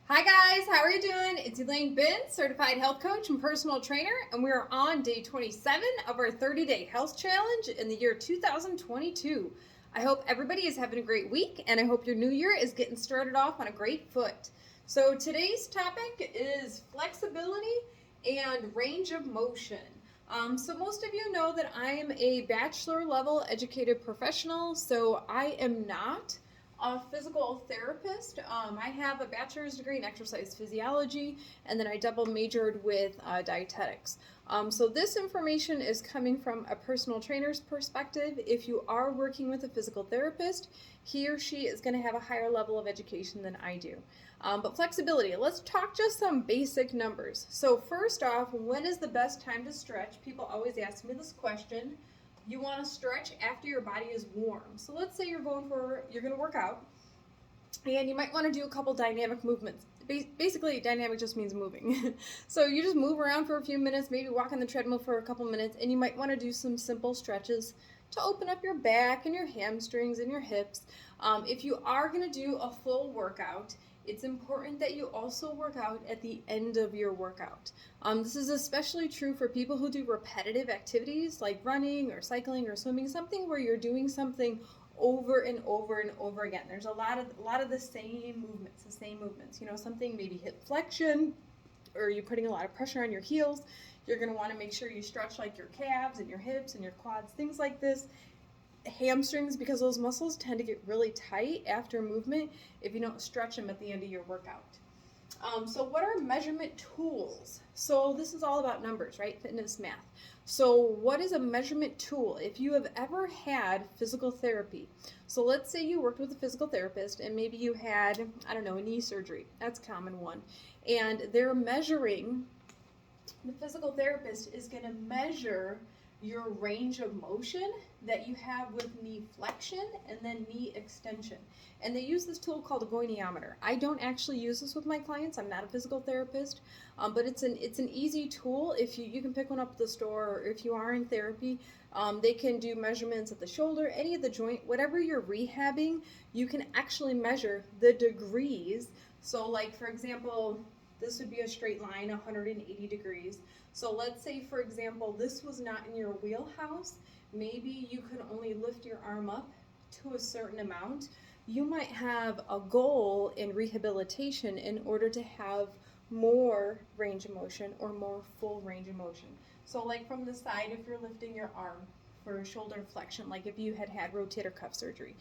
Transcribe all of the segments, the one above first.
Hi guys, how are you doing? It's Elaine Bintz, certified health coach and personal trainer, and we are on day 27 of our 30-day health challenge in the year 2022. I hope everybody is having a great week, and I hope your new year is getting started off on a great foot. So today's topic is flexibility and range of motion. So most of you know that I am a bachelor level educated professional, so I am not a physical therapist. I have a bachelor's degree in exercise physiology, and then I double majored with dietetics. So this information is coming from a personal trainer's perspective. If you are working with a physical therapist, he or she is going to have a higher level of education than I do. But flexibility, let's talk just some basic numbers. So first off, when is the best time to stretch? People always ask me this question. You want to stretch after your body is warm. So let's say you're going to work out, and you might want to do a couple dynamic movements. Basically, dynamic just means moving. So you just move around for a few minutes, maybe walk on the treadmill for a couple minutes, and you might want to do some simple stretches to open up your back and your hamstrings and your hips. If you are going to do a full workout, it's important that you also work out at the end of your workout. This is especially true for people who do repetitive activities like running or cycling or swimming, something where you're doing something over and over and over again. There's a lot of the same movements. You know, something maybe hip flexion, or you're putting a lot of pressure on your heels. You're going to want to make sure you stretch like your calves and your hips and your quads, things like this. Hamstrings, because those muscles tend to get really tight after movement if you don't stretch them at the end of your workout. So what are measurement tools? So this is all about numbers, right? Fitness math. So what is a measurement tool? If you have ever had physical therapy, so let's say you worked with a physical therapist and maybe you had, I don't know, a knee surgery. That's a common one. And they're measuring, the physical therapist is going to measure your range of motion that you have with knee flexion and then knee extension. And they use this tool called a goniometer. I don't actually use this with my clients. I'm not a physical therapist, but it's an easy tool. If you can pick one up at the store, or if you are in therapy, they can do measurements at the shoulder, any of the joint, whatever you're rehabbing, you can actually measure the degrees. So like, for example, this would be a straight line, 180 degrees. So let's say, for example, this was not in your wheelhouse. Maybe you can only lift your arm up to a certain amount. You might have a goal in rehabilitation in order to have more range of motion or more full range of motion. So like from the side, if you're lifting your arm for shoulder flexion, like if you had rotator cuff surgery.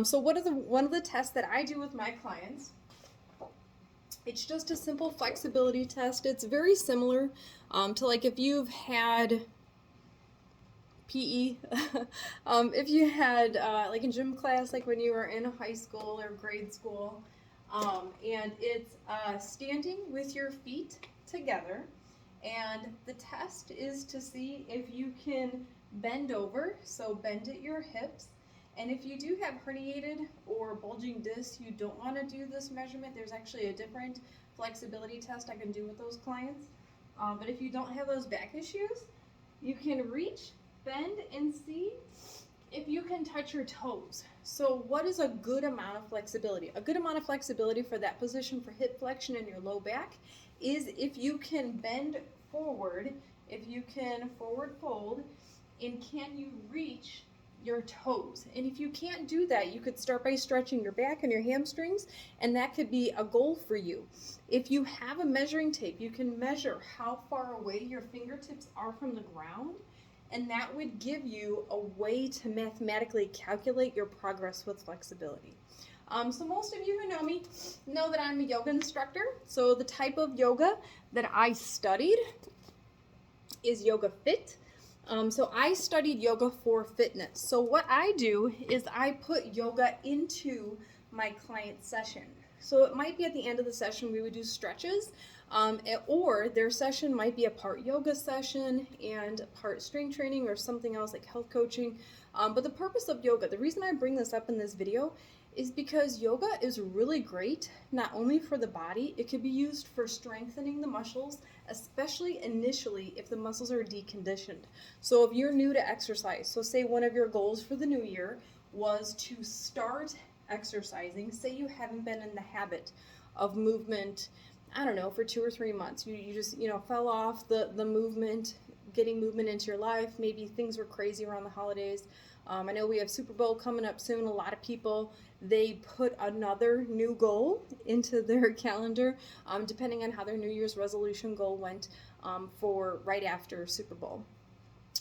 So one of the tests that I do with my clients, it's just a simple flexibility test. It's very similar to like if you've had PE, if you had like in gym class, like when you were in high school or grade school, and it's standing with your feet together, and the test is to see if you can bend over, so bend at your hips. And if you do have herniated or bulging discs, you don't want to do this measurement. There's actually a different flexibility test I can do with those clients. But if you don't have those back issues, you can reach, bend, and see if you can touch your toes. So what is a good amount of flexibility? A good amount of flexibility for that position for hip flexion in your low back is if you can bend forward, if you can forward fold, and can you reach your toes. And if you can't do that, you could start by stretching your back and your hamstrings, and that could be a goal for you. If you have a measuring tape, you can measure how far away your fingertips are from the ground, and that would give you a way to mathematically calculate your progress with flexibility. So most of you who know me know that I'm a yoga instructor. So the type of yoga that I studied is yoga fit. So I studied yoga for fitness. So what I do is I put yoga into my client session. So it might be at the end of the session we would do stretches, or their session might be a part yoga session and a part strength training or something else like health coaching. But the purpose of yoga, the reason I bring this up in this video is because yoga is really great, not only for the body, it could be used for strengthening the muscles, especially initially if the muscles are deconditioned. So if you're new to exercise, so say one of your goals for the new year was to start exercising, say you haven't been in the habit of movement, I don't know, for 2 or 3 months. You just, fell off the movement, getting movement into your life. Maybe things were crazy around the holidays. I know we have Super Bowl coming up soon. A lot of people, they put another new goal into their calendar, depending on how their New Year's resolution goal went for right after Super Bowl.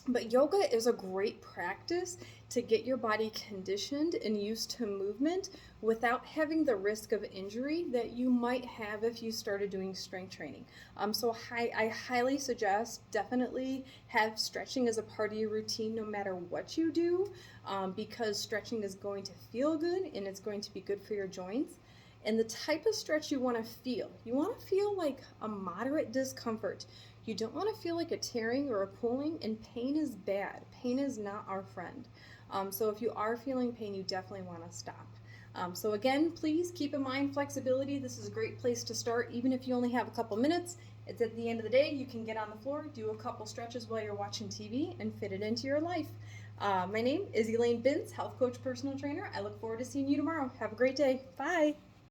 But yoga is a great practice to get your body conditioned and used to movement without having the risk of injury that you might have if you started doing strength training. I highly suggest definitely have stretching as a part of your routine no matter what you do, because stretching is going to feel good and it's going to be good for your joints. And the type of stretch you want to feel like a moderate discomfort. You don't want to feel like a tearing or a pulling, and pain is bad. Pain is not our friend. So if you are feeling pain, you definitely want to stop. So again, please keep in mind flexibility. This is a great place to start, even if you only have a couple minutes. It's at the end of the day. You can get on the floor, do a couple stretches while you're watching TV, and fit it into your life. My name is Elaine Bintz, health coach, personal trainer. I look forward to seeing you tomorrow. Have a great day. Bye.